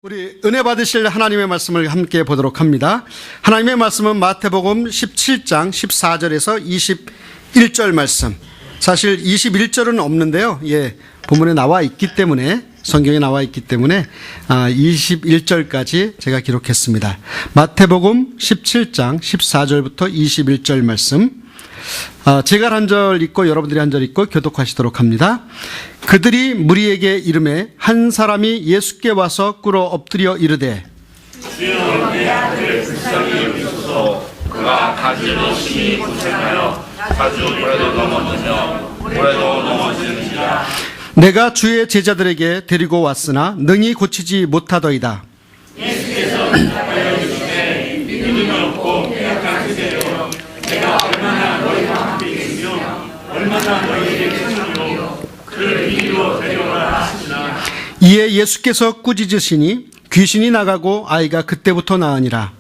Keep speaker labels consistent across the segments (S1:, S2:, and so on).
S1: 우리 은혜 받으실 하나님의 말씀을 함께 보도록 합니다. 하나님의 말씀은 마태복음 17장 14절에서 21절 말씀. 사실 21절은 없는데요. 본문에 나와 있기 때문에, 성경에 나와 있기 때문에 21절까지 제가 기록했습니다. 마태복음 17장 14절부터 21절 말씀. 제가 한 절 읽고 여러분들이 한 절 읽고 교독하시도록 합니다. 그들이 무리에게 이르매 한 사람이 예수께 와서 꿇어 엎드려 이르되
S2: 주여 내 아들 불쌍히 여기소서. 그가 가지로 심히 고생하여 자주 물에도 넘어지며 물에도 넘어지는지라.
S1: 내가 주의 제자들에게 데리고 왔으나 능히 고치지 못하더이다.
S2: 예수께서 대답하여 이르시되 믿음이 없고 약한 세대여, 내가 얼마나 너희와 함께 있으며 얼마나 너희에게 친절로 그를 이리로 데려오라 하시나.
S1: 이에 예수께서 꾸짖으시니 귀신이 나가고 아이가 그때부터 나으니라.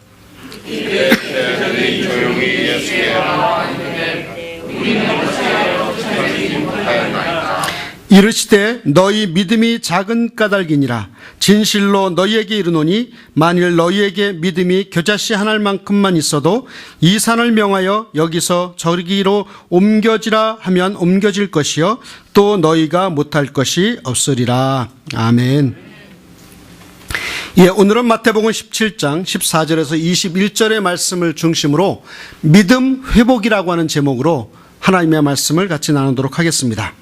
S2: 이때 제자들이 조용히 예수께 나와 있는데 우리는 어찌하여 찾지 못하였나이까.
S1: 이르시되 너희 믿음이 작은 까닭이니라. 진실로 너희에게 이르노니 만일 너희에게 믿음이 겨자씨 한 알만큼만 있어도 이 산을 명하여 여기서 저기로 옮겨지라 하면 옮겨질 것이요 또 너희가 못할 것이 없으리라. 아멘. 오늘은 마태복음 17장 14절에서 21절의 말씀을 중심으로 믿음 회복이라고 하는 제목으로 하나님의 말씀을 같이 나누도록 하겠습니다.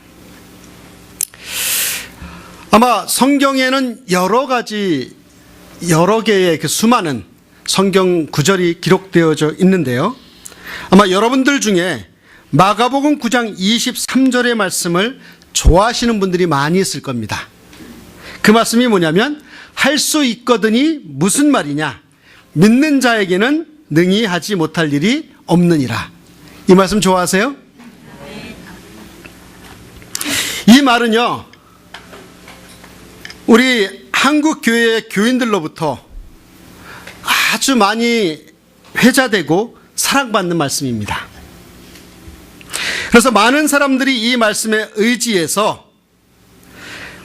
S1: 아마 성경에는 여러 개의 그 수많은 성경 구절이 기록되어져 있는데요. 아마 여러분들 중에 마가복음 9장 23절의 말씀을 좋아하시는 분들이 많이 있을 겁니다. 그 말씀이 뭐냐면 할 수 있거든이 무슨 말이냐? 믿는 자에게는 능히 하지 못할 일이 없느니라. 이 말씀 좋아하세요? 이 말은요, 우리 한국 교회의 교인들로부터 아주 많이 회자되고 사랑받는 말씀입니다. 그래서 많은 사람들이 이 말씀에 의지해서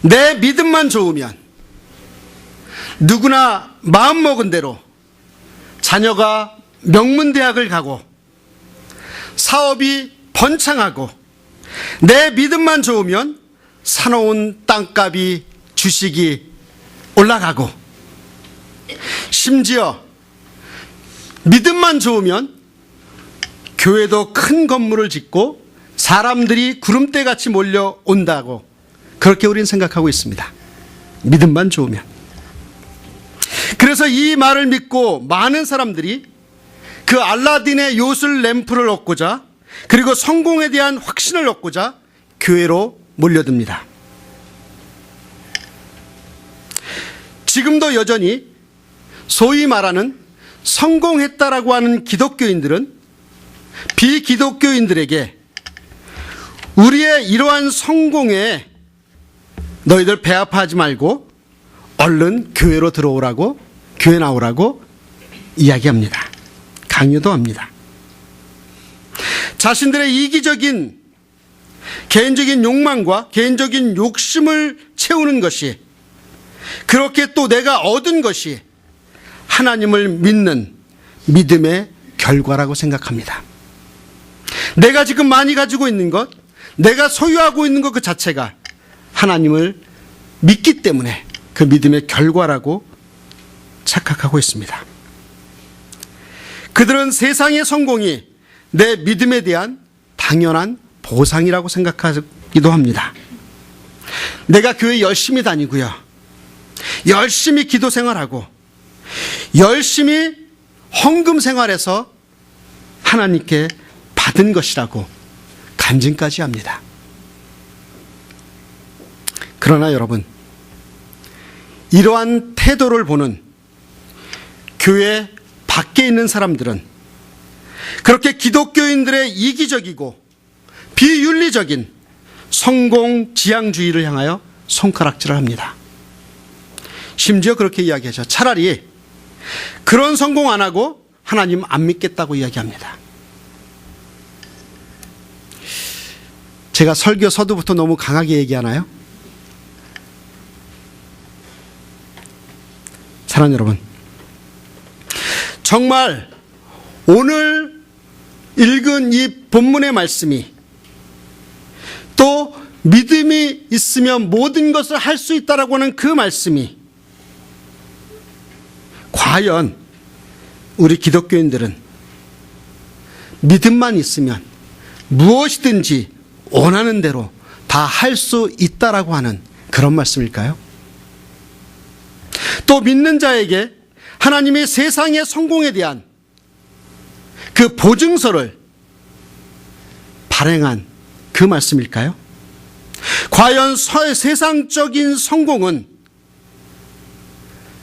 S1: 내 믿음만 좋으면 누구나 마음먹은 대로 자녀가 명문대학을 가고 사업이 번창하고 내 믿음만 좋으면 사놓은 땅값이 주식이 올라가고 심지어 믿음만 좋으면 교회도 큰 건물을 짓고 사람들이 구름대같이 몰려온다고 그렇게 우리는 생각하고 있습니다. 믿음만 좋으면. 그래서 이 말을 믿고 많은 사람들이 그 알라딘의 요술 램프를 얻고자 그리고 성공에 대한 확신을 얻고자 교회로 몰려듭니다. 지금도 여전히 소위 말하는 성공했다라고 하는 기독교인들은 비기독교인들에게 우리의 이러한 성공에 너희들 배 아파하지 말고 얼른 교회로 들어오라고, 교회 나오라고 이야기합니다. 강요도 합니다. 자신들의 이기적인 개인적인 욕망과 개인적인 욕심을 채우는 것이, 그렇게 또 내가 얻은 것이 하나님을 믿는 믿음의 결과라고 생각합니다. 내가 지금 많이 가지고 있는 것, 내가 소유하고 있는 것 그 자체가 하나님을 믿기 때문에 그 믿음의 결과라고 착각하고 있습니다. 그들은 세상의 성공이 내 믿음에 대한 당연한 보상이라고 생각하기도 합니다. 내가 교회 열심히 다니고요, 열심히 기도 생활하고 열심히 헌금 생활해서 하나님께 받은 것이라고 간증까지 합니다. 그러나 여러분, 이러한 태도를 보는 교회 밖에 있는 사람들은 그렇게 기독교인들의 이기적이고 비윤리적인 성공 지향주의를 향하여 손가락질을 합니다. 심지어 그렇게 이야기하죠. 차라리 그런 성공 안 하고 하나님 안 믿겠다고 이야기합니다. 제가 설교 서두부터 너무 강하게 얘기하나요? 사랑하는 여러분, 정말 오늘 읽은 이 본문의 말씀이, 또 믿음이 있으면 모든 것을 할 수 있다라고 하는 그 말씀이 과연 우리 기독교인들은 믿음만 있으면 무엇이든지 원하는 대로 다 할 수 있다라고 하는 그런 말씀일까요? 또 믿는 자에게 하나님의 세상의 성공에 대한 그 보증서를 발행한 그 말씀일까요? 과연 세상적인 성공은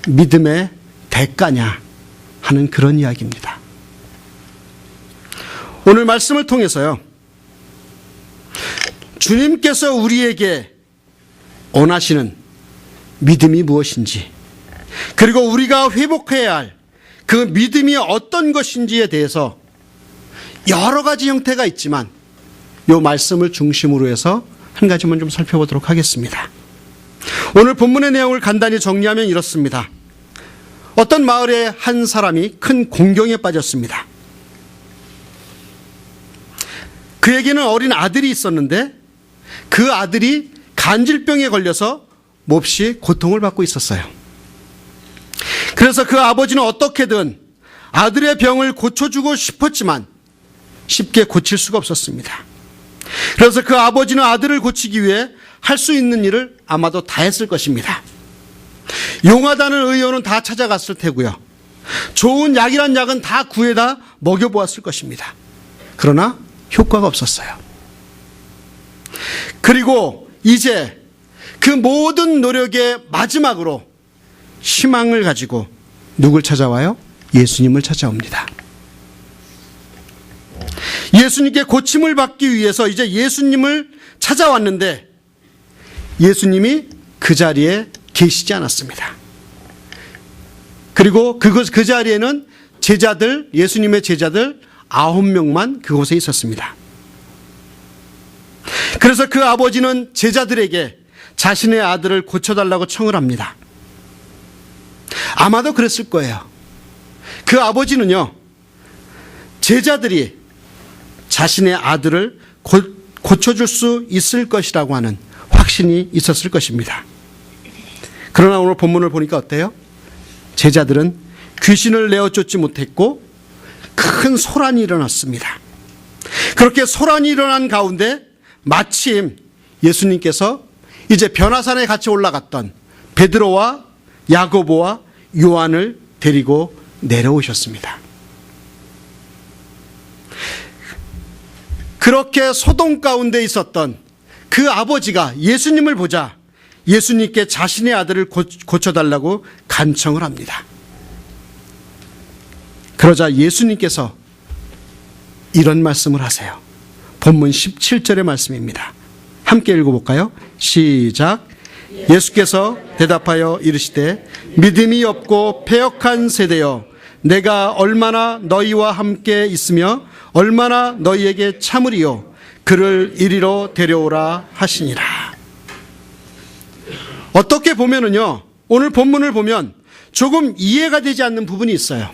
S1: 믿음의 대가냐 하는 그런 이야기입니다. 오늘 말씀을 통해서요, 주님께서 우리에게 원하시는 믿음이 무엇인지, 그리고 우리가 회복해야 할 그 믿음이 어떤 것인지에 대해서 여러 가지 형태가 있지만 이 말씀을 중심으로 해서 한 가지만 좀 살펴보도록 하겠습니다. 오늘 본문의 내용을 간단히 정리하면 이렇습니다. 어떤 마을에 한 사람이 큰 공경에 빠졌습니다. 그에게는 어린 아들이 있었는데 그 아들이 간질병에 걸려서 몹시 고통을 받고 있었어요. 그래서 그 아버지는 어떻게든 아들의 병을 고쳐주고 싶었지만 쉽게 고칠 수가 없었습니다. 그래서 그 아버지는 아들을 고치기 위해 할 수 있는 일을 아마도 다 했을 것입니다. 용하다는 의원은 다 찾아갔을 테고요. 좋은 약이란 약은 다 구해다 먹여보았을 것입니다. 그러나 효과가 없었어요. 그리고 이제 그 모든 노력의 마지막으로 희망을 가지고 누굴 찾아와요? 예수님을 찾아옵니다. 예수님께 고침을 받기 위해서 이제 예수님을 찾아왔는데 예수님이 그 자리에 계시지 않았습니다. 그리고 그 자리에는 예수님의 제자들 9명만 그곳에 있었습니다. 그래서 그 아버지는 제자들에게 자신의 아들을 고쳐달라고 청을 합니다. 아마도 그랬을 거예요. 그 아버지는요, 제자들이 자신의 아들을 고쳐줄 수 있을 것이라고 하는 확신이 있었을 것입니다. 그러나 오늘 본문을 보니까 어때요? 제자들은 귀신을 내어쫓지 못했고 큰 소란이 일어났습니다. 그렇게 소란이 일어난 가운데 마침 예수님께서 이제 변화산에 같이 올라갔던 베드로와 야고보와 요한을 데리고 내려오셨습니다. 그렇게 소동 가운데 있었던 그 아버지가 예수님을 보자 예수님께 자신의 아들을 고쳐달라고 간청을 합니다. 그러자 예수님께서 이런 말씀을 하세요. 본문 17절의 말씀입니다. 함께 읽어볼까요? 시작. 예수께서 대답하여 이르시되 믿음이 없고 패역한 세대여, 내가 얼마나 너희와 함께 있으며 얼마나 너희에게 참으리요, 그를 이리로 데려오라 하시니라. 어떻게 보면은요, 오늘 본문을 보면 조금 이해가 되지 않는 부분이 있어요.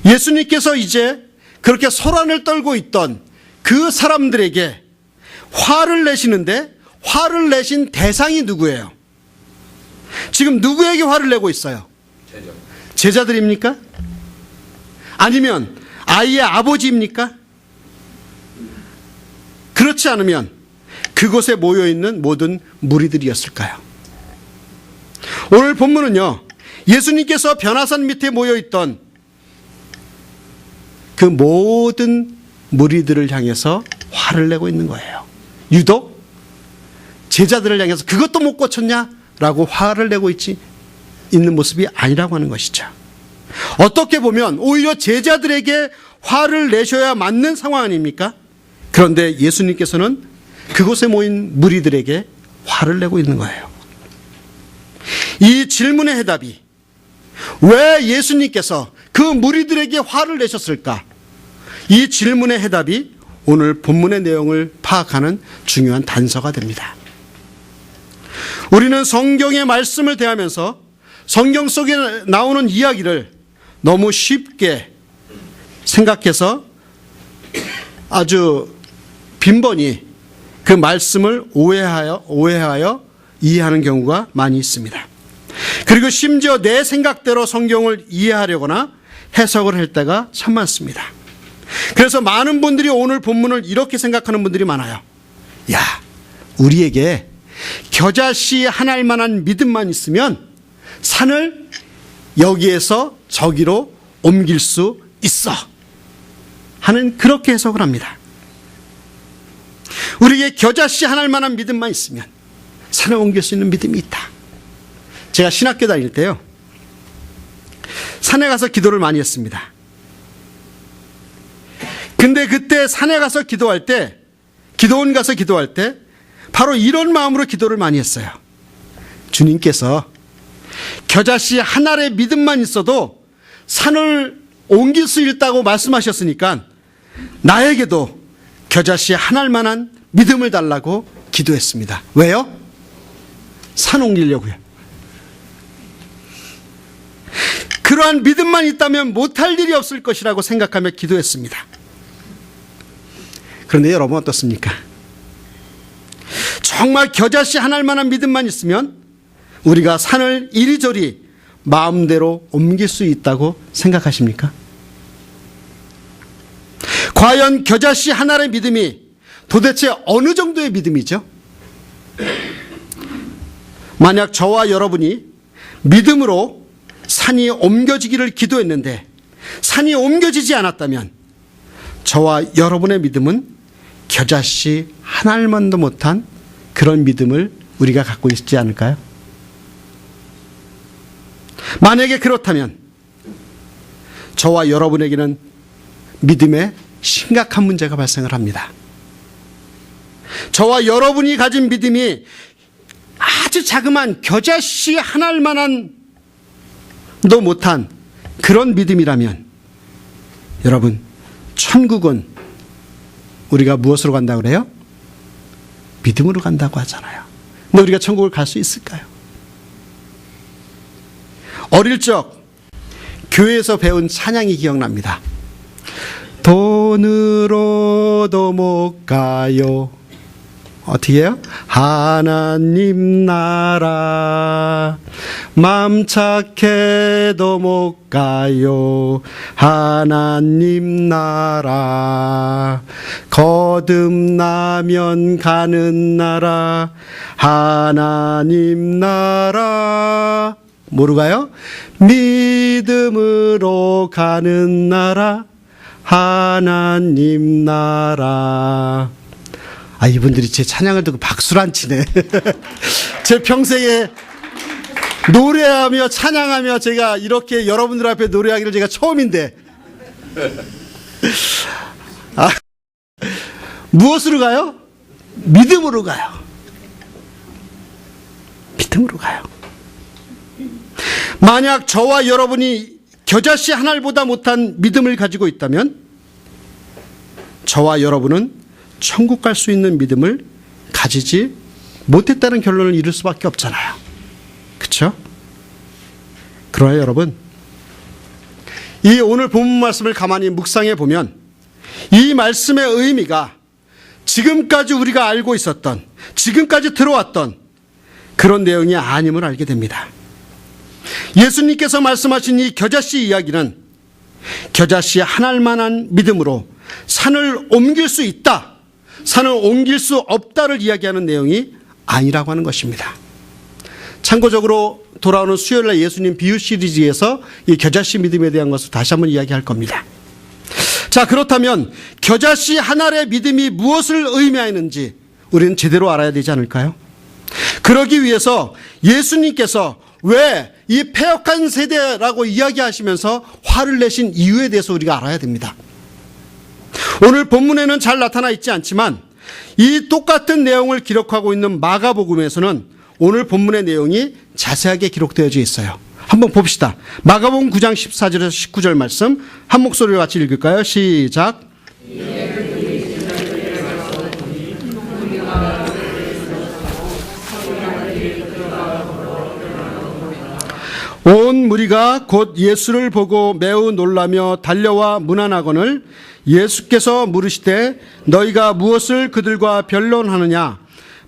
S1: 예수님께서 이제 그렇게 소란을 떨고 있던 그 사람들에게 화를 내시는데 화를 내신 대상이 누구예요? 지금 누구에게 화를 내고 있어요? 제자들입니까? 아니면 아이의 아버지입니까? 그렇지 않으면 그곳에 모여있는 모든 무리들이었을까요? 오늘 본문은요, 예수님께서 변화산 밑에 모여있던 그 모든 무리들을 향해서 화를 내고 있는 거예요. 유독 제자들을 향해서 그것도 못 고쳤냐라고 화를 내고 있는 모습이 아니라고 하는 것이죠. 어떻게 보면 오히려 제자들에게 화를 내셔야 맞는 상황 아닙니까? 그런데 예수님께서는 그곳에 모인 무리들에게 화를 내고 있는 거예요. 이 질문의 해답이 왜 예수님께서 그 무리들에게 화를 내셨을까? 이 질문의 해답이 오늘 본문의 내용을 파악하는 중요한 단서가 됩니다. 우리는 성경의 말씀을 대하면서 성경 속에 나오는 이야기를 너무 쉽게 생각해서 아주 빈번히 그 말씀을 오해하여 이해하는 경우가 많이 있습니다. 그리고 심지어 내 생각대로 성경을 이해하려거나 해석을 할 때가 참 많습니다. 그래서 많은 분들이 오늘 본문을 이렇게 생각하는 분들이 많아요. 야, 우리에게 겨자씨 하나일 만한 믿음만 있으면 산을 여기에서 저기로 옮길 수 있어 하는 그렇게 해석을 합니다. 우리에게 겨자씨 하나일 만한 믿음만 있으면 산을 옮길 수 있는 믿음이 있다. 제가 신학교 다닐 때요, 산에 가서 기도를 많이 했습니다. 근데 그때 산에 가서 기도할 때, 기도원 가서 기도할 때 바로 이런 마음으로 기도를 많이 했어요. 주님께서 겨자씨 한 알의 믿음만 있어도 산을 옮길 수 있다고 말씀하셨으니까 나에게도 겨자씨 한 알만한 믿음을 달라고 기도했습니다. 왜요? 산 옮기려고요. 그러한 믿음만 있다면 못할 일이 없을 것이라고 생각하며 기도했습니다. 그런데 여러분 어떻습니까? 정말 겨자씨 한 알만한 믿음만 있으면 우리가 산을 이리저리 마음대로 옮길 수 있다고 생각하십니까? 과연 겨자씨 한 알의 믿음이 도대체 어느 정도의 믿음이죠? 만약 저와 여러분이 믿음으로 산이 옮겨지기를 기도했는데 산이 옮겨지지 않았다면 저와 여러분의 믿음은 겨자씨 한 알만도 못한 그런 믿음을 우리가 갖고 있지 않을까요? 만약에 그렇다면 저와 여러분에게는 믿음에 심각한 문제가 발생을 합니다. 저와 여러분이 가진 믿음이 아주 자그마한 겨자씨 한 알만한 도 못한 그런 믿음이라면 여러분, 천국은 우리가 무엇으로 간다고 그래요? 믿음으로 간다고 하잖아요. 근데 우리가 천국을 갈 수 있을까요? 어릴 적 교회에서 배운 찬양이 기억납니다. 돈으로도 못 가요. 어떻게 해요? 하나님 나라 맘 착해도 못 가요. 하나님 나라 거듭나면 가는 나라 하나님 나라 뭐로 가요? 믿음으로 가는 나라 하나님 나라. 아, 이분들이 제 찬양을 듣고 박수를 안 치네. 제 평생에 노래하며 찬양하며 제가 이렇게 여러분들 앞에 노래하기를 제가 처음인데. 아, 무엇으로 가요? 믿음으로 가요. 믿음으로 가요. 만약 저와 여러분이 겨자씨 한 알보다 못한 믿음을 가지고 있다면 저와 여러분은 천국 갈 수 있는 믿음을 가지지 못했다는 결론을 이룰 수밖에 없잖아요. 그렇죠? 그러나 여러분, 이 오늘 본문 말씀을 가만히 묵상해 보면 이 말씀의 의미가 지금까지 우리가 알고 있었던, 지금까지 들어왔던 그런 내용이 아님을 알게 됩니다. 예수님께서 말씀하신 이 겨자씨 이야기는 겨자씨 한 알만한 믿음으로 산을 옮길 수 있다, 산을 옮길 수 없다를 이야기하는 내용이 아니라고 하는 것입니다. 참고적으로 돌아오는 수요일날 예수님 비유 시리즈에서 이 겨자씨 믿음에 대한 것을 다시 한번 이야기할 겁니다. 자, 그렇다면 겨자씨 한 알의 믿음이 무엇을 의미하는지 우리는 제대로 알아야 되지 않을까요? 그러기 위해서 예수님께서 왜 이 패역한 세대라고 이야기하시면서 화를 내신 이유에 대해서 우리가 알아야 됩니다. 오늘 본문에는 잘 나타나 있지 않지만 이 똑같은 내용을 기록하고 있는 마가복음에서는 오늘 본문의 내용이 자세하게 기록되어져 있어요. 한번 봅시다. 마가복음 9장 14절에서 19절 말씀 한 목소리로 같이 읽을까요? 시작. 모든 무리가 곧 예수를 보고 매우 놀라며 달려와 문안하거늘 예수께서 물으시되 너희가 무엇을 그들과 변론하느냐.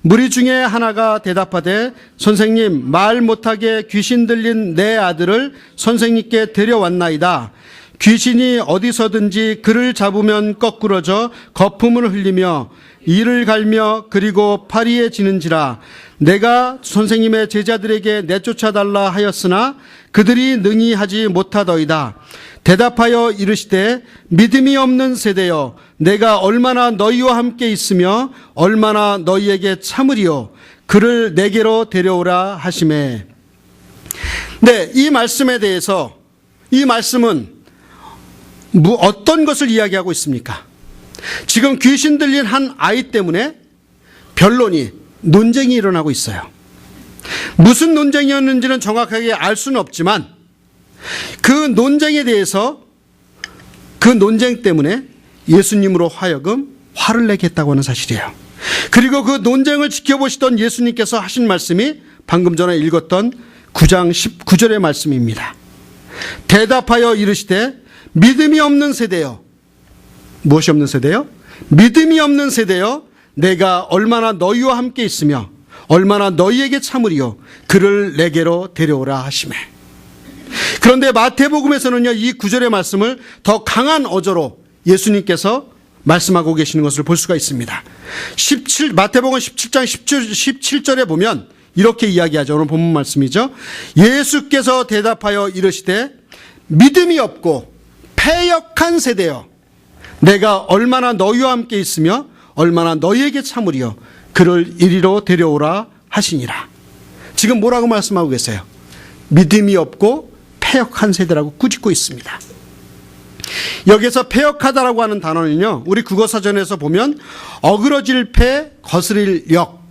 S1: 무리 중에 하나가 대답하되 선생님, 말 못하게 귀신 들린 내 아들을 선생님께 데려왔나이다. 귀신이 어디서든지 그를 잡으면 거꾸러져 거품을 흘리며 이를 갈며 그리고 파리에 지는지라. 내가 선생님의 제자들에게 내쫓아달라 하였으나 그들이 능히 하지 못하더이다. 대답하여 이르시되 믿음이 없는 세대여, 내가 얼마나 너희와 함께 있으며 얼마나 너희에게 참으리요. 그를 내게로 데려오라 하시매. 네, 이 말씀에 대해서, 이 말씀은 어떤 것을 이야기하고 있습니까? 지금 귀신 들린 한 아이 때문에 변론이, 논쟁이 일어나고 있어요. 무슨 논쟁이었는지는 정확하게 알 수는 없지만 그 논쟁에 대해서, 그 논쟁 때문에 예수님으로 하여금 화를 내게 했다고 하는 사실이에요. 그리고 그 논쟁을 지켜보시던 예수님께서 하신 말씀이 방금 전에 읽었던 9장 19절의 말씀입니다. 대답하여 이르시되 믿음이 없는 세대여. 무엇이 없는 세대요? 믿음이 없는 세대여, 내가 얼마나 너희와 함께 있으며 얼마나 너희에게 참으리요. 그를 내게로 데려오라 하시매. 그런데 마태복음에서는요, 이 9절의 말씀을 더 강한 어조로 예수님께서 말씀하고 계시는 것을 볼 수가 있습니다. 마태복음 17장 17절에 보면 이렇게 이야기하죠. 오늘 본문 말씀이죠. 예수께서 대답하여 이르시되 믿음이 없고 패역한 세대여, 내가 얼마나 너희와 함께 있으며 얼마나 너희에게 참으리요. 그를 이리로 데려오라 하시니라. 지금 뭐라고 말씀하고 계세요? 믿음이 없고 패역한 세대라고 꾸짖고 있습니다. 여기서 패역하다라고 하는 단어는요, 우리 국어사전에서 보면 어그러질 패, 거스릴 역.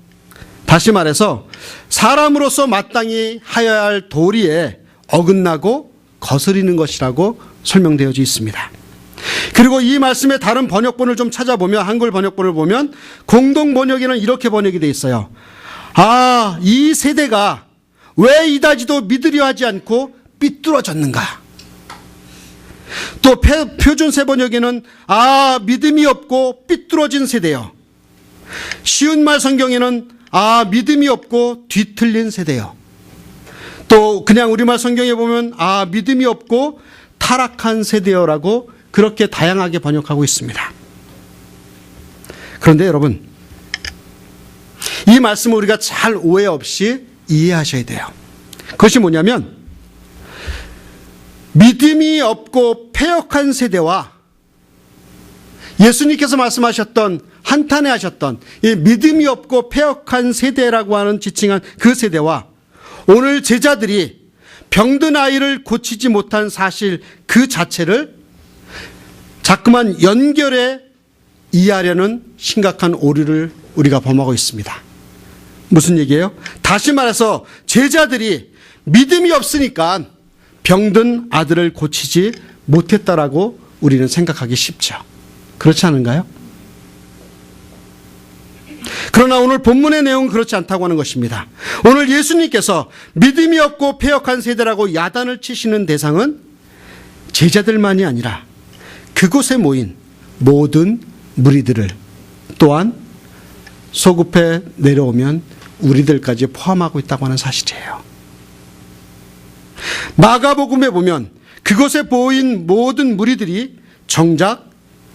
S1: 다시 말해서 사람으로서 마땅히 하여야 할 도리에 어긋나고 거스리는 것이라고 설명되어져 있습니다. 그리고 이 말씀의 다른 번역본을 좀 찾아보면, 한글 번역본을 보면 공동 번역에는 이렇게 번역이 되어 있어요. 아, 이 세대가 왜 이다지도 믿으려 하지 않고 삐뚤어졌는가. 또 표준세 번역에는 아, 믿음이 없고 삐뚤어진 세대요. 쉬운말 성경에는 아, 믿음이 없고 뒤틀린 세대요. 또 그냥 우리말 성경에 보면 아, 믿음이 없고 타락한 세대요라고 그렇게 다양하게 번역하고 있습니다. 그런데 여러분, 이 말씀을 우리가 잘 오해 없이 이해하셔야 돼요. 그것이 뭐냐면 믿음이 없고 패역한 세대와 예수님께서 말씀하셨던, 한탄해 하셨던 이 믿음이 없고 패역한 세대라고 하는 지칭한 그 세대와 오늘 제자들이 병든 아이를 고치지 못한 사실 그 자체를 자꾸만 연결해 이해하려는 심각한 오류를 우리가 범하고 있습니다. 무슨 얘기예요? 다시 말해서 제자들이 믿음이 없으니까 병든 아들을 고치지 못했다라고 우리는 생각하기 쉽죠. 그렇지 않은가요? 그러나 오늘 본문의 내용은 그렇지 않다고 하는 것입니다. 오늘 예수님께서 믿음이 없고 패역한 세대라고 야단을 치시는 대상은 제자들만이 아니라 그곳에 모인 모든 무리들을, 또한 소급해 내려오면 우리들까지 포함하고 있다고 하는 사실이에요. 마가복음에 보면 그곳에 모인 모든 무리들이 정작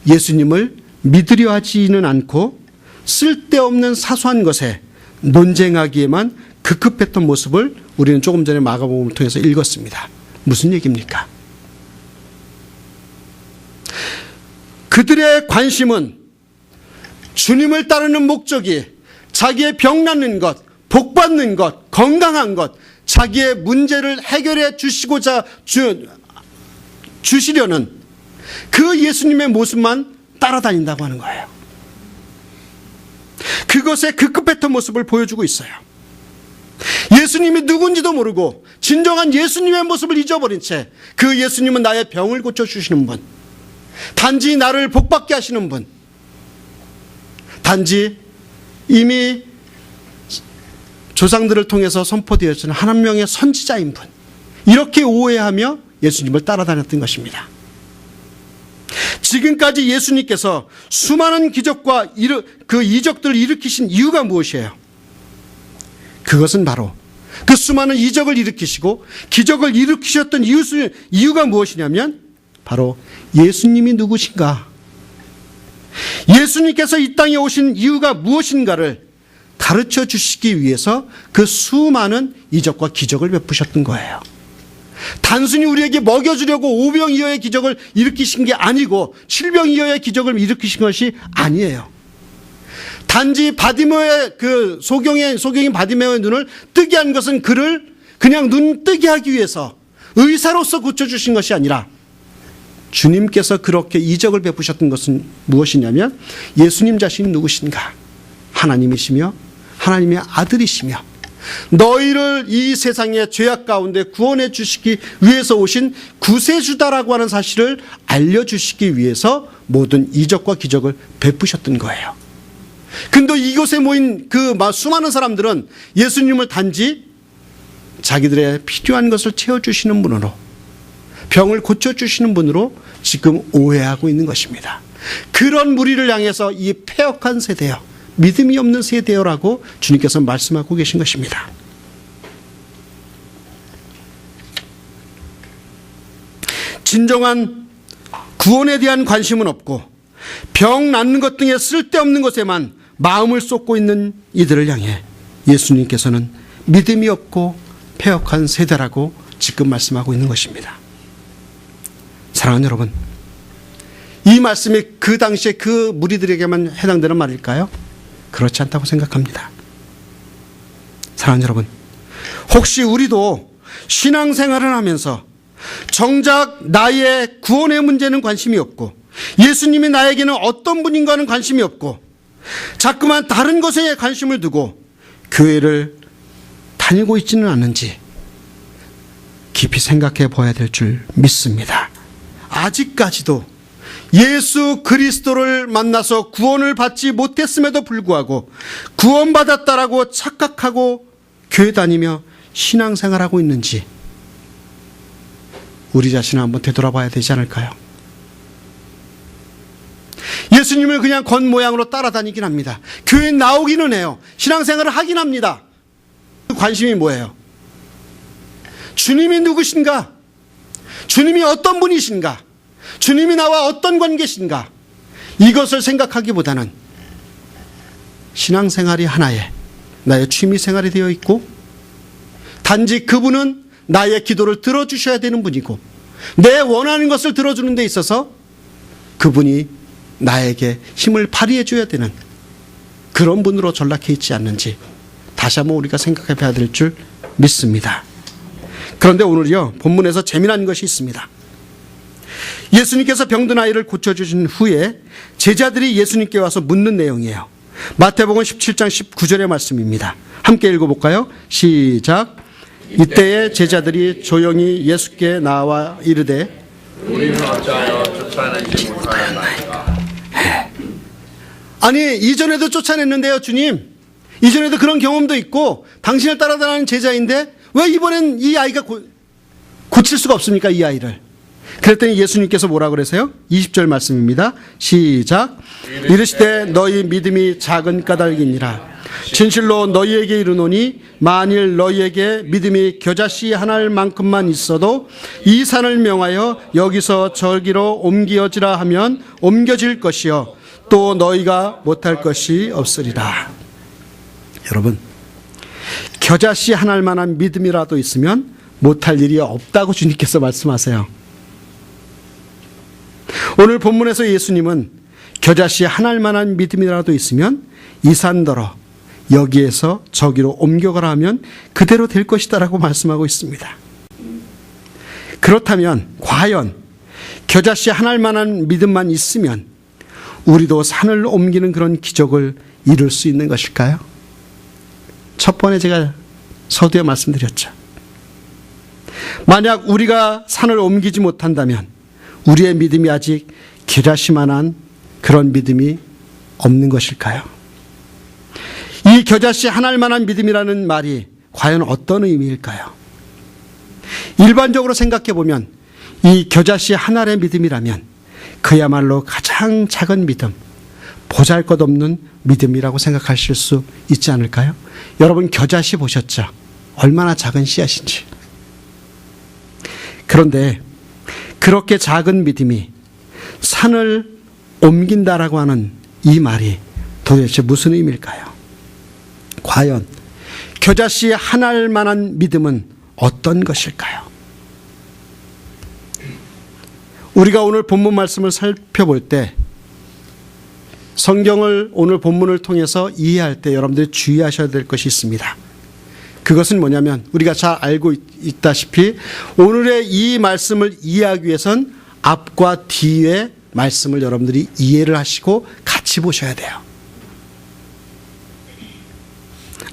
S1: 예수님을 믿으려 하지는 않고 쓸데없는 사소한 것에 논쟁하기에만 급급했던 모습을 우리는 조금 전에 마가복음을 통해서 읽었습니다. 무슨 얘기입니까? 그들의 관심은 주님을 따르는 목적이 자기의 병 낫는 것, 복 받는 것, 건강한 것, 자기의 문제를 해결해 주시려는 그 예수님의 모습만 따라다닌다고 하는 거예요. 그것에 급급했던 모습을 보여주고 있어요. 예수님이 누군지도 모르고 진정한 예수님의 모습을 잊어버린 채 그 예수님은 나의 병을 고쳐주시는 분, 단지 나를 복받게 하시는 분, 단지 이미 조상들을 통해서 선포되었던 한 명의 선지자인 분, 이렇게 오해하며 예수님을 따라다녔던 것입니다. 지금까지 예수님께서 수많은 기적과 그 이적들을 일으키신 이유가 무엇이에요? 그것은 바로 그 수많은 이적을 일으키시고 기적을 일으키셨던 이유가 무엇이냐면 바로 예수님이 누구신가? 예수님께서 이 땅에 오신 이유가 무엇인가를 가르쳐 주시기 위해서 그 수많은 이적과 기적을 베푸셨던 거예요. 단순히 우리에게 먹여주려고 오병이어의 기적을 일으키신 게 아니고 칠병이어의 기적을 일으키신 것이 아니에요. 단지 바디메오의 그 소경인 바디메오의 눈을 뜨게 한 것은 그를 그냥 눈 뜨게 하기 위해서 의사로서 고쳐주신 것이 아니라 주님께서 그렇게 이적을 베푸셨던 것은 무엇이냐면 예수님 자신이 누구신가? 하나님이시며 하나님의 아들이시며 너희를 이 세상의 죄악 가운데 구원해 주시기 위해서 오신 구세주다라고 하는 사실을 알려주시기 위해서 모든 이적과 기적을 베푸셨던 거예요. 근데 이곳에 모인 그 수많은 사람들은 예수님을 단지 자기들의 필요한 것을 채워주시는 분으로, 병을 고쳐주시는 분으로 지금 오해하고 있는 것입니다. 그런 무리를 향해서 이 패역한 세대여, 믿음이 없는 세대여라고 주님께서 말씀하고 계신 것입니다. 진정한 구원에 대한 관심은 없고 병 낫는 것 등의 쓸데없는 것에만 마음을 쏟고 있는 이들을 향해 예수님께서는 믿음이 없고 패역한 세대라고 지금 말씀하고 있는 것입니다. 사랑하는 여러분, 이 말씀이 그 당시에 그 무리들에게만 해당되는 말일까요? 그렇지 않다고 생각합니다. 사랑하는 여러분, 혹시 우리도 신앙생활을 하면서 정작 나의 구원의 문제는 관심이 없고 예수님이 나에게는 어떤 분인가는 관심이 없고 자꾸만 다른 것에 관심을 두고 교회를 다니고 있지는 않는지 깊이 생각해 봐야 될 줄 믿습니다. 아직까지도 예수 그리스도를 만나서 구원을 받지 못했음에도 불구하고 구원받았다라고 착각하고 교회 다니며 신앙생활하고 있는지 우리 자신을 한번 되돌아봐야 되지 않을까요? 예수님을 그냥 겉모양으로 따라다니긴 합니다. 교회에 나오기는 해요. 신앙생활을 하긴 합니다. 관심이 뭐예요? 주님이 누구신가? 주님이 어떤 분이신가? 주님이 나와 어떤 관계신가? 이것을 생각하기보다는 신앙생활이 하나의 나의 취미생활이 되어 있고 단지 그분은 나의 기도를 들어주셔야 되는 분이고 내 원하는 것을 들어주는 데 있어서 그분이 나에게 힘을 발휘해 줘야 되는 그런 분으로 전락해 있지 않는지 다시 한번 우리가 생각해 봐야 될 줄 믿습니다. 그런데 오늘요, 본문에서 재미난 것이 있습니다. 예수님께서 병든 아이를 고쳐주신 후에 제자들이 예수님께 와서 묻는 내용이에요. 마태복음 17장 19절의 말씀입니다. 함께 읽어볼까요? 시작. 이때에 제자들이 조용히 예수께 나와 이르되
S2: 우리는 어찌하여 쫓아내지 못하였나이까?
S1: 아니, 이전에도 쫓아냈는데요, 주님. 이전에도 그런 경험도 있고 당신을 따라다니는 제자인데 왜 이번엔 이 아이가 고칠 수가 없습니까, 이 아이를? 그랬더니 예수님께서 뭐라 그러세요? 20절 말씀입니다. 시작. 이르시되 너희 믿음이 작은 까닭이니라. 진실로 너희에게 이르노니 만일 너희에게 믿음이 겨자씨 하나만큼만 있어도 이 산을 명하여 여기서 저기로 옮겨지라 하면 옮겨질 것이요 또 너희가 못할 것이 없으리라. 여러분, 겨자씨 하나만한 믿음이라도 있으면 못할 일이 없다고 주님께서 말씀하세요. 오늘 본문에서 예수님은 겨자씨 하나만한 믿음이라도 있으면 이 산더러 여기에서 저기로 옮겨가라 하면 그대로 될 것이다 라고 말씀하고 있습니다. 그렇다면 과연 겨자씨 하나만한 믿음만 있으면 우리도 산을 옮기는 그런 기적을 이룰 수 있는 것일까요? 첫 번에 제가 서두에 말씀드렸죠. 만약 우리가 산을 옮기지 못한다면 우리의 믿음이 아직 겨자씨만한 그런 믿음이 없는 것일까요? 이 겨자씨 하나만한 믿음이라는 말이 과연 어떤 의미일까요? 일반적으로 생각해 보면 이 겨자씨 한 알의 믿음이라면 그야말로 가장 작은 믿음, 보잘것없는 믿음이라고 생각하실 수 있지 않을까요? 여러분 겨자씨 보셨죠? 얼마나 작은 씨앗인지. 그런데 그렇게 작은 믿음이 산을 옮긴다라고 하는 이 말이 도대체 무슨 의미일까요? 과연 겨자씨 한 알만한 믿음은 어떤 것일까요? 우리가 오늘 본문 말씀을 살펴볼 때 성경을 오늘 본문을 통해서 이해할 때 여러분들이 주의하셔야 될 것이 있습니다. 그것은 뭐냐면 우리가 잘 알고 있다시피 오늘의 이 말씀을 이해하기 위해선 앞과 뒤의 말씀을 여러분들이 이해를 하시고 같이 보셔야 돼요.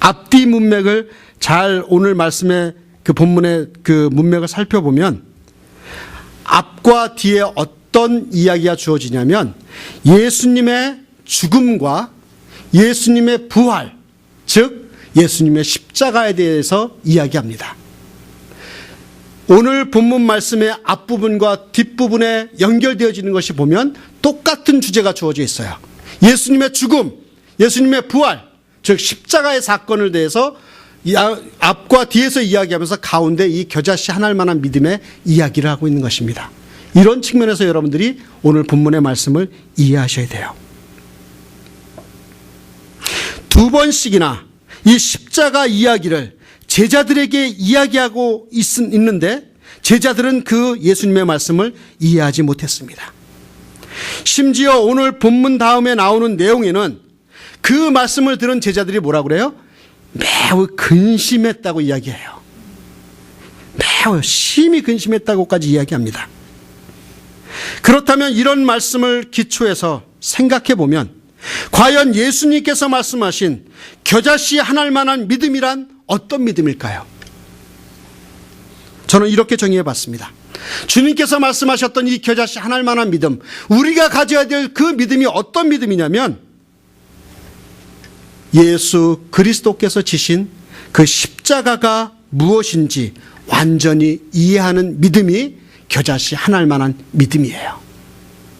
S1: 앞뒤 문맥을 잘 오늘 말씀의 그 본문의 그 문맥을 살펴보면 앞과 뒤에 어떤 이야기가 주어지냐면 예수님의 죽음과 예수님의 부활, 즉 예수님의 십자가에 대해서 이야기합니다. 오늘 본문 말씀의 앞부분과 뒷부분에 연결되어지는 것이 보면 똑같은 주제가 주어져 있어요. 예수님의 죽음, 예수님의 부활, 즉 십자가의 사건을 대해서 앞과 뒤에서 이야기하면서 가운데 이 겨자씨 한 알만한 믿음의 이야기를 하고 있는 것입니다. 이런 측면에서 여러분들이 오늘 본문의 말씀을 이해하셔야 돼요. 두 번씩이나 이 십자가 이야기를 제자들에게 이야기하고 있는데 제자들은 그 예수님의 말씀을 이해하지 못했습니다. 심지어 오늘 본문 다음에 나오는 내용에는 그 말씀을 들은 제자들이 뭐라고 그래요? 매우 근심했다고 이야기해요. 매우 심히 근심했다고까지 이야기합니다. 그렇다면 이런 말씀을 기초해서 생각해 보면 과연 예수님께서 말씀하신 겨자씨 한 알만한 믿음이란 어떤 믿음일까요? 저는 이렇게 정의해 봤습니다. 주님께서 말씀하셨던 이 겨자씨 한 알만한 믿음, 우리가 가져야 될 그 믿음이 어떤 믿음이냐면 예수 그리스도께서 지신 그 십자가가 무엇인지 완전히 이해하는 믿음이 겨자씨 한 알만한 믿음이에요.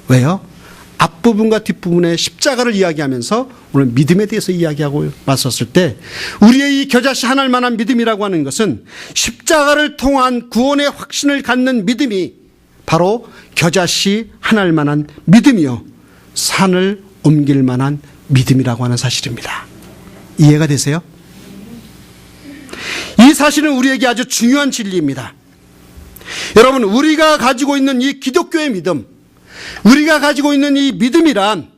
S1: 왜요? 앞부분과 뒷부분의 십자가를 이야기하면서 오늘 믿음에 대해서 이야기하고 왔었을 때 우리의 이 겨자씨 한 알만한 믿음이라고 하는 것은 십자가를 통한 구원의 확신을 갖는 믿음이 바로 겨자씨 한 알만한 믿음이요 산을 옮길 만한 믿음이라고 하는 사실입니다. 이해가 되세요? 이 사실은 우리에게 아주 중요한 진리입니다. 여러분, 우리가 가지고 있는 이 기독교의 믿음, 우리가 가지고 있는 이 믿음이란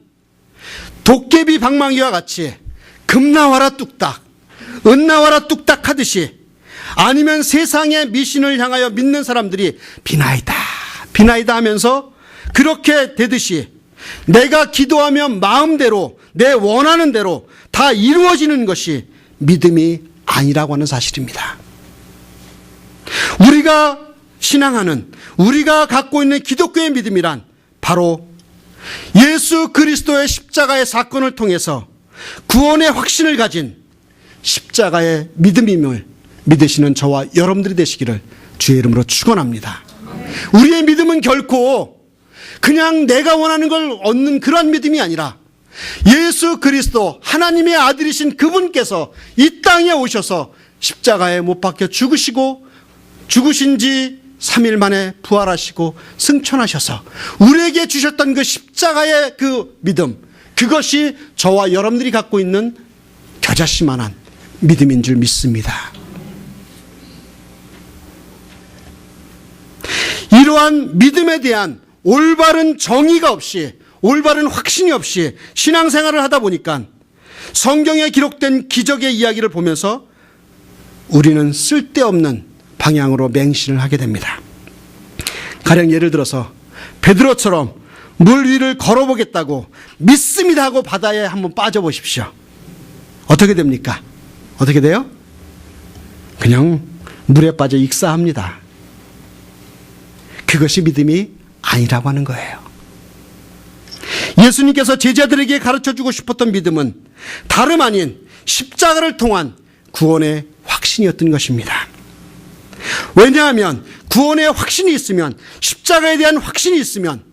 S1: 도깨비 방망이와 같이 금 나와라 뚝딱, 은 나와라 뚝딱 하듯이 아니면 세상의 미신을 향하여 믿는 사람들이 비나이다, 비나이다 하면서 그렇게 되듯이 내가 기도하면 마음대로 내 원하는 대로 다 이루어지는 것이 믿음이 아니라고 하는 사실입니다. 우리가 신앙하는, 우리가 갖고 있는 기독교의 믿음이란 바로 예수 그리스도의 십자가의 사건을 통해서 구원의 확신을 가진 십자가의 믿음임을 믿으시는 저와 여러분들이 되시기를 주의 이름으로 축원합니다. 우리의 믿음은 결코 그냥 내가 원하는 걸 얻는 그런 믿음이 아니라 예수 그리스도 하나님의 아들이신 그분께서 이 땅에 오셔서 십자가에 못 박혀 죽으시고 죽으신 지 3일 만에 부활하시고 승천하셔서 우리에게 주셨던 그 십자가의 그 믿음, 그것이 저와 여러분들이 갖고 있는 겨자씨만한 믿음인 줄 믿습니다. 이러한 믿음에 대한 올바른 정의가 없이, 올바른 확신이 없이 신앙생활을 하다 보니까 성경에 기록된 기적의 이야기를 보면서 우리는 쓸데없는 방향으로 맹신을 하게 됩니다. 가령 예를 들어서 베드로처럼 물 위를 걸어보겠다고 믿습니다 하고 바다에 한번 빠져보십시오. 어떻게 됩니까? 어떻게 돼요? 그냥 물에 빠져 익사합니다. 그것이 믿음이 아니라고 하는 거예요. 예수님께서 제자들에게 가르쳐주고 싶었던 믿음은 다름 아닌 십자가를 통한 구원의 확신이었던 것입니다. 왜냐하면 구원의 확신이 있으면, 십자가에 대한 확신이 있으면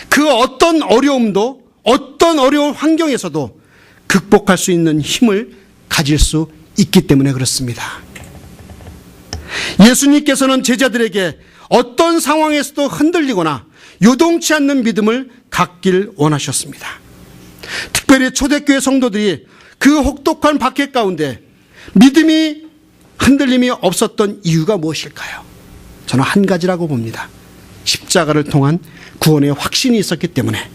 S1: 그 어떤 어려움도, 어떤 어려운 환경에서도 극복할 수 있는 힘을 가질 수 있기 때문에 그렇습니다. 예수님께서는 제자들에게 어떤 상황에서도 흔들리거나 요동치 않는 믿음을 갖길 원하셨습니다. 특별히 초대교회 성도들이 그 혹독한 박해 가운데 믿음이 흔들림이 없었던 이유가 무엇일까요? 저는 한 가지라고 봅니다. 십자가를 통한 구원의 확신이 있었기 때문에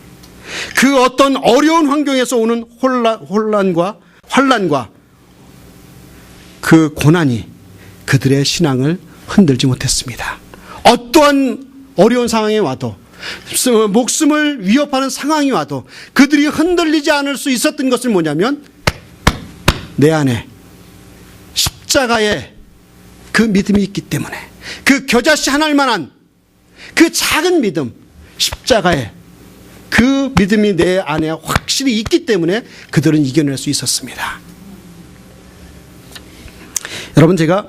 S1: 그 어떤 어려운 환경에서 오는 혼란과 환란과 그 고난이 그들의 신앙을 흔들지 못했습니다. 어떠한 어려운 상황에 와도, 목숨을 위협하는 상황이 와도 그들이 흔들리지 않을 수 있었던 것은 뭐냐면, 내 안에 십자가의 그 믿음이 있기 때문에, 그 겨자씨 하나만한 그 작은 믿음, 십자가의 그 믿음이 내 안에 확실히 있기 때문에 그들은 이겨낼 수 있었습니다. 여러분, 제가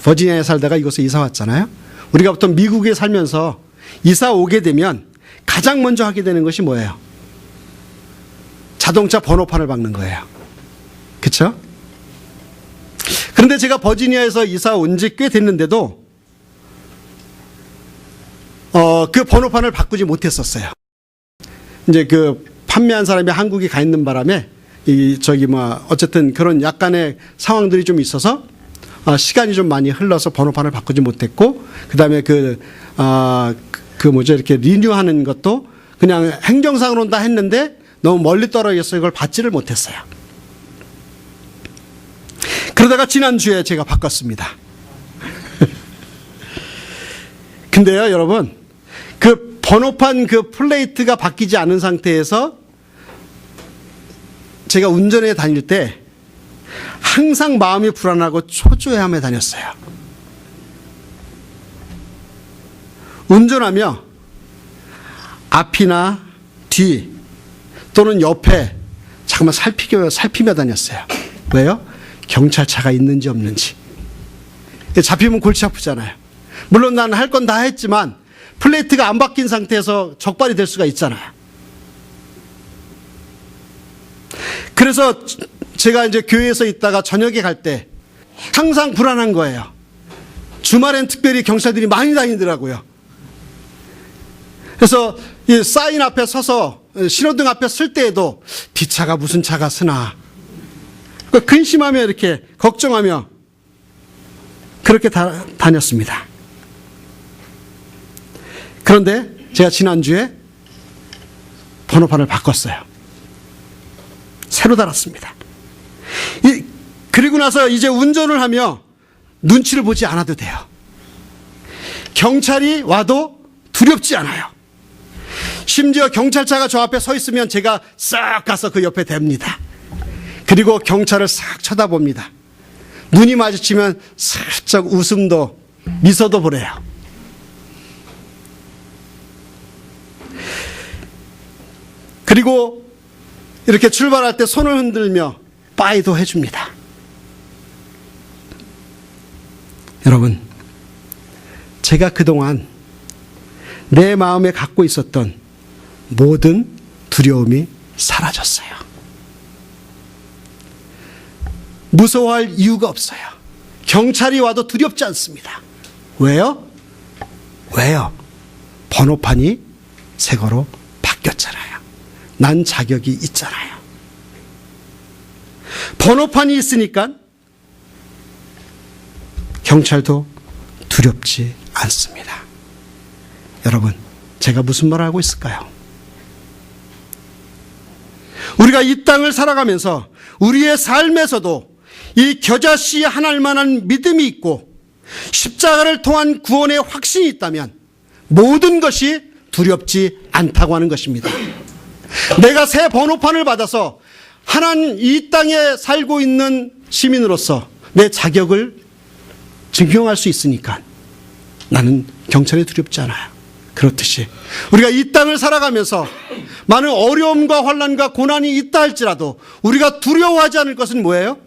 S1: 버지니아에 살다가 이곳에 이사 왔잖아요. 우리가 보통 미국에 살면서 이사 오게 되면 가장 먼저 하게 되는 것이 뭐예요? 자동차 번호판을 바꾸는 거예요. 그렇죠? 그런데 제가 버지니아에서 이사 온 지 꽤 됐는데도 그 번호판을 바꾸지 못했었어요. 이제 그 판매한 사람이 한국에 가 있는 바람에 어쨌든 그런 약간의 상황들이 좀 있어서 시간이 좀 많이 흘러서 번호판을 바꾸지 못했고, 그 다음에 이렇게 리뉴하는 것도 그냥 행정상으로는 다 했는데 너무 멀리 떨어져서 이걸 받지를 못했어요. 그러다가 지난주에 제가 바꿨습니다. 근데요, 여러분, 그 번호판 그 플레이트가 바뀌지 않은 상태에서 제가 운전해 다닐 때 항상 마음이 불안하고 초조해하며 다녔어요. 운전하며 앞이나 뒤 또는 옆에 잠깐만 살피며 다녔어요. 왜요? 경찰차가 있는지 없는지. 잡히면 골치 아프잖아요. 물론 난 할 건 다 했지만 플레이트가 안 바뀐 상태에서 적발이 될 수가 있잖아요. 그래서 제가 이제 교회에서 있다가 저녁에 갈 때 항상 불안한 거예요. 주말엔 특별히 경찰들이 많이 다니더라고요. 그래서 이 사인 앞에 서서 신호등 앞에 설 때에도 뒷차가 무슨 차가 쓰나 근심하며 이렇게 걱정하며 그렇게 다녔습니다. 그런데 제가 지난주에 번호판을 바꿨어요. 새로 달았습니다. 그리고 나서 이제 운전을 하며 눈치를 보지 않아도 돼요. 경찰이 와도 두렵지 않아요. 심지어 경찰차가 저 앞에 서 있으면 제가 싹 가서 그 옆에 댑니다. 그리고 경찰을 싹 쳐다봅니다. 눈이 마주치면 살짝 웃음도 미소도 보내요. 그리고 이렇게 출발할 때 손을 흔들며 빠이도 해줍니다. 여러분, 제가 그동안 내 마음에 갖고 있었던 모든 두려움이 사라졌어요. 무서워할 이유가 없어요. 경찰이 와도 두렵지 않습니다. 왜요? 번호판이 새 거로 바뀌었잖아요. 난 자격이 있잖아요. 번호판이 있으니까 경찰도 두렵지 않습니다. 여러분, 제가 무슨 말을 하고 있을까요? 우리가 이 땅을 살아가면서 우리의 삶에서도 이 겨자씨 하나만한 믿음이 있고 십자가를 통한 구원의 확신이 있다면 모든 것이 두렵지 않다고 하는 것입니다. 내가 새 번호판을 받아서 하나님 이 땅에 살고 있는 시민으로서 내 자격을 증명할 수 있으니까 나는 경찰이 두렵지 않아요. 그렇듯이 우리가 이 땅을 살아가면서 많은 어려움과 환난과 고난이 있다 할지라도 우리가 두려워하지 않을 것은 뭐예요?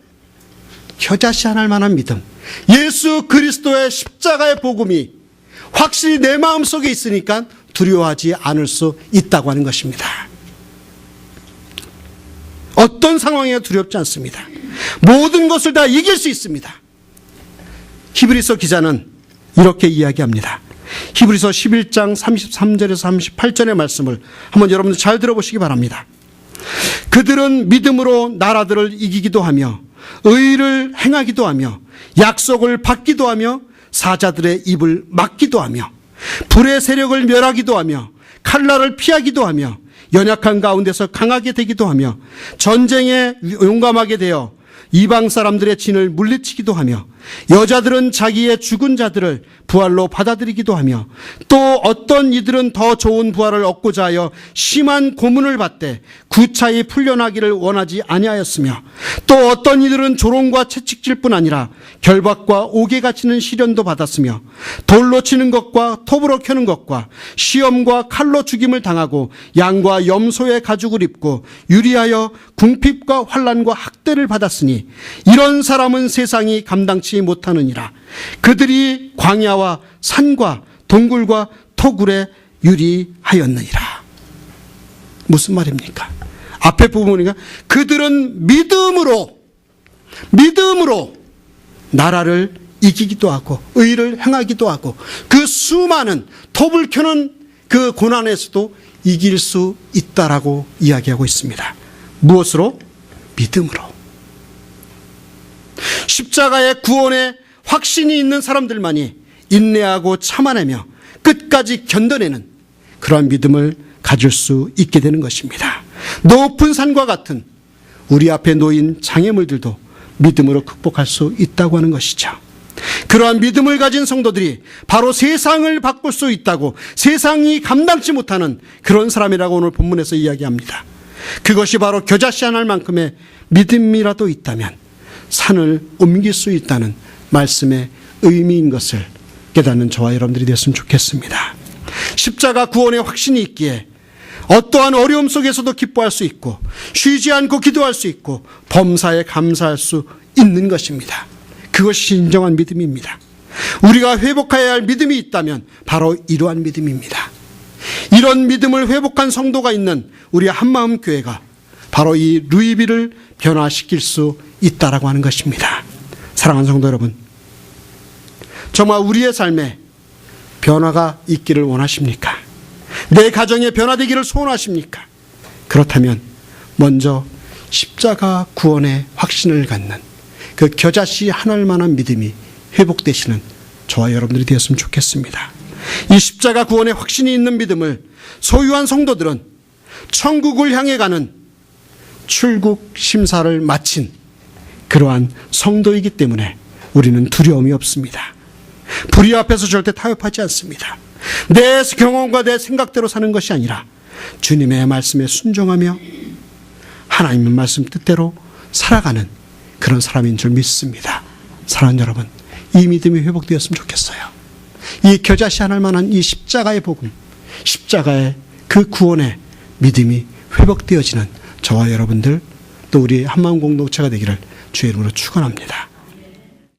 S1: 겨자씨할 만한 믿음, 예수 그리스도의 십자가의 복음이 확실히 내 마음속에 있으니까 두려워하지 않을 수 있다고 하는 것입니다. 어떤 상황에 두렵지 않습니다. 모든 것을 다 이길 수 있습니다. 히브리서 기자는 이렇게 이야기합니다. 히브리서 11장 33절에서 38절의 말씀을 한번 여러분들 잘 들어보시기 바랍니다. 그들은 믿음으로 나라들을 이기기도 하며 의를 행하기도 하며 약속을 받기도 하며 사자들의 입을 막기도 하며 불의 세력을 멸하기도 하며 칼날을 피하기도 하며 연약한 가운데서 강하게 되기도 하며 전쟁에 용감하게 되어 이방 사람들의 진을 물리치기도 하며 여자들은 자기의 죽은 자들을 부활로 받아들이기도 하며 또 어떤 이들은 더 좋은 부활을 얻고자 하여 심한 고문을 받되 구차히 풀려나기를 원하지 아니하였으며 또 어떤 이들은 조롱과 채찍질뿐 아니라 결박과 옥에 갇히는 시련도 받았으며 돌로 치는 것과 톱으로 켜는 것과 시험과 칼로 죽임을 당하고 양과 염소의 가죽을 입고 유리하여 궁핍과 환난과 학대를 받았으니 이런 사람은 세상이 감당치 못하느니라. 그들이 광야와 산과 동굴과 토굴에 유리하였느니라. 무슨 말입니까? 앞에 부분이니까 그들은 믿음으로 나라를 이기기도 하고 의를 행하기도 하고 그 수많은 톱을 켜는 그 고난에서도 이길 수 있다라고 이야기하고 있습니다. 무엇으로? 믿음으로. 십자가의 구원에 확신이 있는 사람들만이 인내하고 참아내며 끝까지 견뎌내는 그러한 믿음을 가질 수 있게 되는 것입니다. 높은 산과 같은 우리 앞에 놓인 장애물들도 믿음으로 극복할 수 있다고 하는 것이죠. 그러한 믿음을 가진 성도들이 바로 세상을 바꿀 수 있다고, 세상이 감당치 못하는 그런 사람이라고 오늘 본문에서 이야기합니다. 그것이 바로 겨자씨 하나 만큼의 믿음이라도 있다면 산을 옮길 수 있다는 말씀의 의미인 것을 깨닫는 저와 여러분들이 됐으면 좋겠습니다. 십자가 구원의 확신이 있기에 어떠한 어려움 속에서도 기뻐할 수 있고 쉬지 않고 기도할 수 있고 범사에 감사할 수 있는 것입니다. 그것이 진정한 믿음입니다. 우리가 회복해야 할 믿음이 있다면 바로 이러한 믿음입니다. 이런 믿음을 회복한 성도가 있는 우리 한마음 교회가 바로 이 루이비를 변화시킬 수 있다라고 하는 것입니다. 사랑하는 성도 여러분, 정말 우리의 삶에 변화가 있기를 원하십니까? 내 가정에 변화되기를 소원하십니까? 그렇다면 먼저 십자가 구원의 확신을 갖는 그 겨자씨 하나일 만한 믿음이 회복되시는 저와 여러분들이 되었으면 좋겠습니다. 이 십자가 구원의 확신이 있는 믿음을 소유한 성도들은 천국을 향해 가는 출국 심사를 마친 그러한 성도이기 때문에 우리는 두려움이 없습니다. 불의 앞에서 절대 타협하지 않습니다. 내 경험과 내 생각대로 사는 것이 아니라 주님의 말씀에 순종하며 하나님의 말씀 뜻대로 살아가는 그런 사람인 줄 믿습니다. 사랑하는 여러분, 이 믿음이 회복되었으면 좋겠어요. 이 겨자씨 하나일 만한 이 십자가의 복음, 십자가의 그 구원의 믿음이 회복되어지는 저와 여러분들 또 우리 한마음 공동체가 되기를 주의 이름으로 축원합니다.